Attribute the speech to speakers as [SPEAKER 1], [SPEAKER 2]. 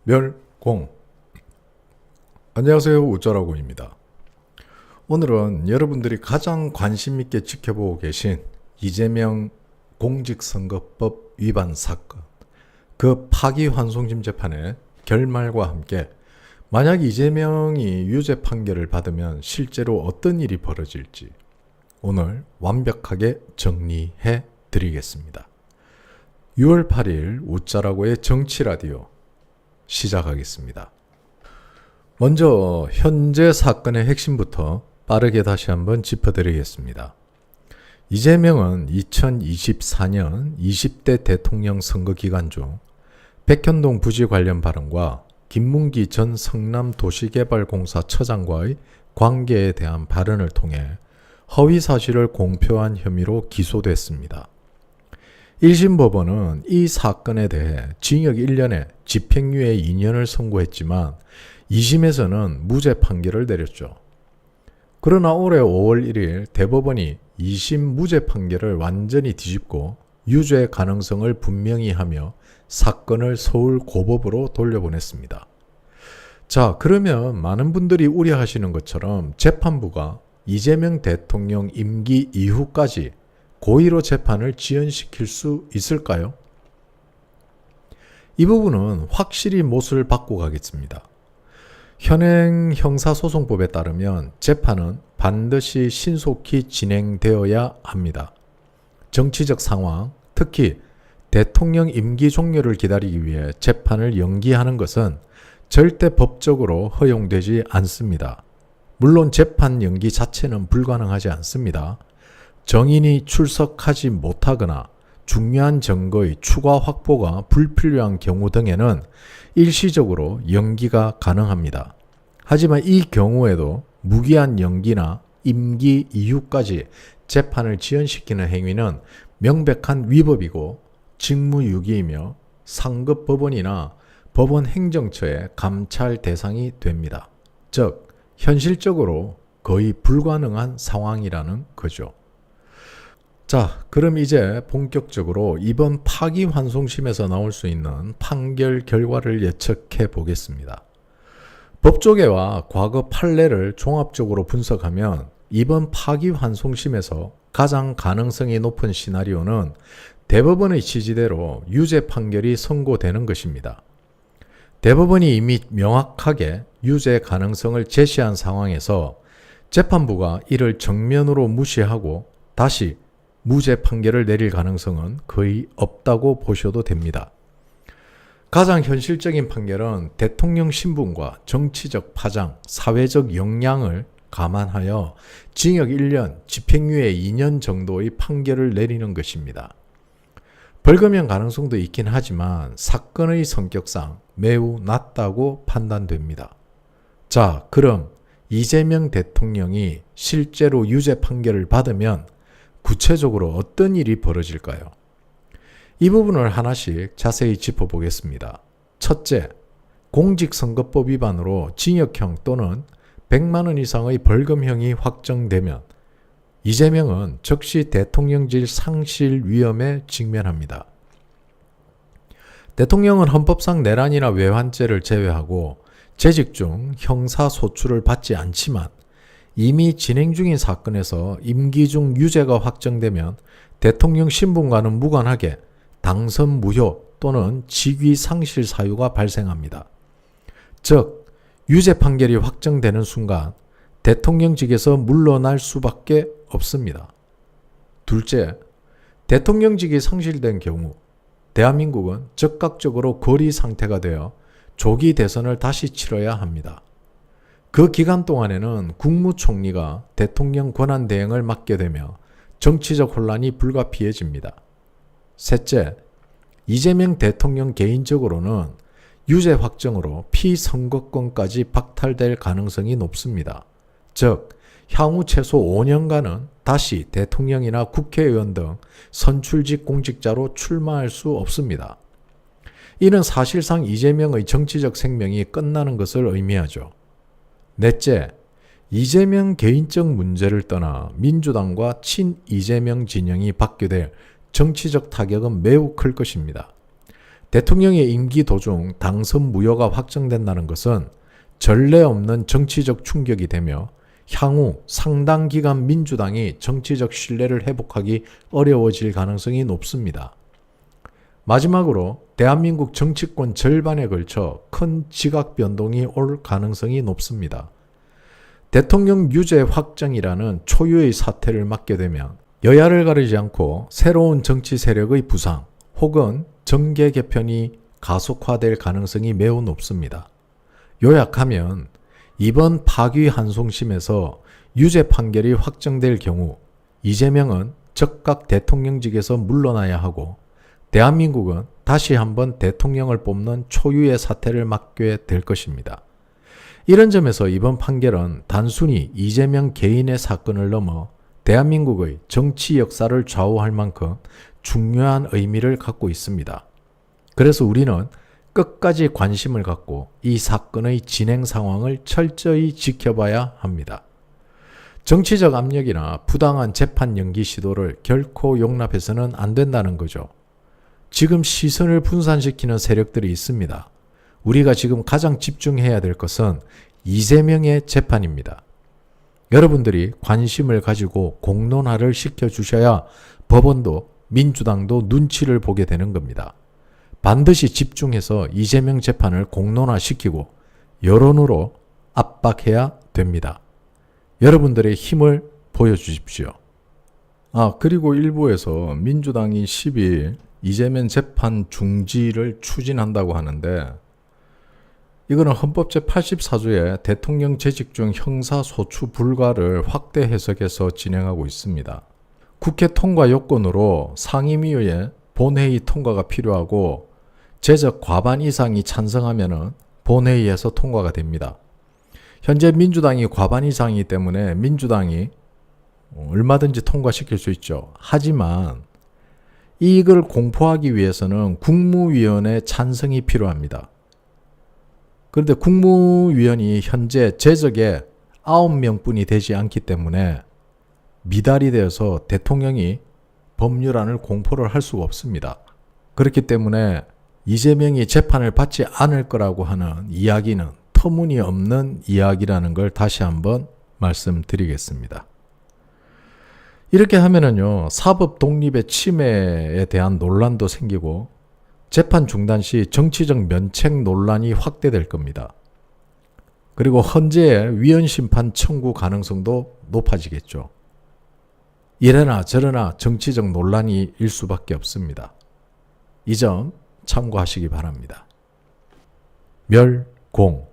[SPEAKER 1] 멸공. 안녕하세요, 우쩌라고입니다. 오늘은 여러분들이 가장 관심 있게 지켜보고 계신 이재명 공직선거법 위반 사건, 그 파기환송심 재판의 결말과 함께 만약 이재명이 유죄 판결을 받으면 실제로 어떤 일이 벌어질지 오늘 완벽하게 정리해 드리겠습니다. 6월 8일 우쩌라고의 정치라디오 시작하겠습니다. 먼저 현재 사건의 핵심부터 빠르게 다시 한번 짚어드리겠습니다. 이재명은 2024년 20대 대통령 선거 기간 중 백현동 부지 관련 발언과 김문기 전 성남도시개발공사 처장과의 관계에 대한 발언을 통해 허위 사실을 공표한 혐의로 기소됐습니다. 1심 법원은 이 사건에 대해 징역 1년에 집행유예 2년을 선고했지만 2심에서는 무죄 판결을 내렸죠. 그러나 올해 5월 1일 대법원이 2심 무죄 판결을 완전히 뒤집고 유죄 가능성을 분명히 하며 사건을 서울 고법으로 돌려보냈습니다. 자, 그러면 많은 분들이 우려하시는 것처럼 재판부가 이재명 대통령 임기 이후까지 고의로 재판을 지연시킬 수 있을까요? 이 부분은 확실히 못을 받고 가겠습니다. 현행 형사소송법에 따르면 재판은 반드시 신속히 진행되어야 합니다. 정치적 상황, 특히 대통령 임기 종료를 기다리기 위해 재판을 연기하는 것은 절대 법적으로 허용되지 않습니다. 물론 재판 연기 자체는 불가능하지 않습니다. 정인이 출석하지 못하거나 중요한 증거의 추가 확보가 불필요한 경우 등에는 일시적으로 연기가 가능합니다. 하지만 이 경우에도 무기한 연기나 임기 이후까지 재판을 지연시키는 행위는 명백한 위법이고 직무유기이며 상급 법원이나 법원 행정처의 감찰 대상이 됩니다. 즉, 현실적으로 거의 불가능한 상황이라는 거죠. 자, 그럼 이제 본격적으로 이번 파기환송심에서 나올 수 있는 판결 결과를 예측해 보겠습니다. 법조계와 과거 판례를 종합적으로 분석하면 이번 파기환송심에서 가장 가능성이 높은 시나리오는 대법원의 취지대로 유죄 판결이 선고되는 것입니다. 대법원이 이미 명확하게 유죄 가능성을 제시한 상황에서 재판부가 이를 정면으로 무시하고 다시 무죄 판결을 내릴 가능성은 거의 없다고 보셔도 됩니다. 가장 현실적인 판결은 대통령 신분과 정치적 파장, 사회적 영향을 감안하여 징역 1년, 집행유예 2년 정도의 판결을 내리는 것입니다. 벌금형 가능성도 있긴 하지만 사건의 성격상 매우 낮다고 판단됩니다. 자, 그럼 이재명 대통령이 실제로 유죄 판결을 받으면 구체적으로 어떤 일이 벌어질까요? 이 부분을 하나씩 자세히 짚어보겠습니다. 첫째, 공직선거법 위반으로 징역형 또는 100만 원 이상의 벌금형이 확정되면 이재명은 즉시 대통령직 상실 위험에 직면합니다. 대통령은 헌법상 내란이나 외환죄를 제외하고 재직 중 형사소출을 받지 않지만 이미 진행 중인 사건에서 임기 중 유죄가 확정되면 대통령 신분과는 무관하게 당선 무효 또는 직위 상실 사유가 발생합니다. 즉, 유죄 판결이 확정되는 순간 대통령직에서 물러날 수밖에 없습니다. 둘째, 대통령직이 상실된 경우 대한민국은 즉각적으로 거리 상태가 되어 조기 대선을 다시 치러야 합니다. 그 기간 동안에는 국무총리가 대통령 권한대행을 맡게 되며 정치적 혼란이 불가피해집니다. 셋째, 이재명 대통령 개인적으로는 유죄 확정으로 피선거권까지 박탈될 가능성이 높습니다. 즉, 향후 최소 5년간은 다시 대통령이나 국회의원 등 선출직 공직자로 출마할 수 없습니다. 이는 사실상 이재명의 정치적 생명이 끝나는 것을 의미하죠. 넷째, 이재명 개인적 문제를 떠나 민주당과 친 이재명 진영이 받게 될 정치적 타격은 매우 클 것입니다. 대통령의 임기 도중 당선 무효가 확정된다는 것은 전례 없는 정치적 충격이 되며 향후 상당 기간 민주당이 정치적 신뢰를 회복하기 어려워질 가능성이 높습니다. 마지막으로 대한민국 정치권 절반에 걸쳐 큰 지각 변동이 올 가능성이 높습니다. 대통령 유죄 확정이라는 초유의 사태를 맞게 되면 여야를 가리지 않고 새로운 정치 세력의 부상 혹은 정계 개편이 가속화될 가능성이 매우 높습니다. 요약하면 이번 파기환송심에서 유죄 판결이 확정될 경우 이재명은 즉각 대통령직에서 물러나야 하고 대한민국은 다시 한번 대통령을 뽑는 초유의 사태를 맞게 될 것입니다. 이런 점에서 이번 판결은 단순히 이재명 개인의 사건을 넘어 대한민국의 정치 역사를 좌우할 만큼 중요한 의미를 갖고 있습니다. 그래서 우리는 끝까지 관심을 갖고 이 사건의 진행 상황을 철저히 지켜봐야 합니다. 정치적 압력이나 부당한 재판 연기 시도를 결코 용납해서는 안 된다는 거죠. 지금 시선을 분산시키는 세력들이 있습니다. 우리가 지금 가장 집중해야 될 것은 이재명의 재판입니다. 여러분들이 관심을 가지고 공론화를 시켜주셔야 법원도 민주당도 눈치를 보게 되는 겁니다. 반드시 집중해서 이재명 재판을 공론화시키고 여론으로 압박해야 됩니다. 여러분들의 힘을 보여주십시오. 그리고 일부에서 민주당이 12일 이재명 재판 중지를 추진한다고 하는데 이거는 헌법 제84조의 대통령 재직 중 형사소추 불가를 확대 해석해서 진행하고 있습니다. 국회 통과 요건으로 상임위의 본회의 통과가 필요하고 제적 과반 이상이 찬성하면 본회의에서 통과가 됩니다. 현재 민주당이 과반 이상이기 때문에 민주당이 얼마든지 통과시킬 수 있죠. 하지만 이걸 공포하기 위해서는 국무위원회 찬성이 필요합니다. 그런데 국무위원이 현재 제적에 9명뿐이 되지 않기 때문에 미달이 되어서 대통령이 법률안을 공포를 할 수가 없습니다. 그렇기 때문에 이재명이 재판을 받지 않을 거라고 하는 이야기는 터무니없는 이야기라는 걸 다시 한번 말씀드리겠습니다. 이렇게 하면은요, 사법 독립의 침해에 대한 논란도 생기고 재판 중단 시 정치적 면책 논란이 확대될 겁니다. 그리고 헌재의 위헌 심판 청구 가능성도 높아지겠죠. 이래나 저래나 정치적 논란이 일 수밖에 없습니다. 이 점 참고하시기 바랍니다. 멸공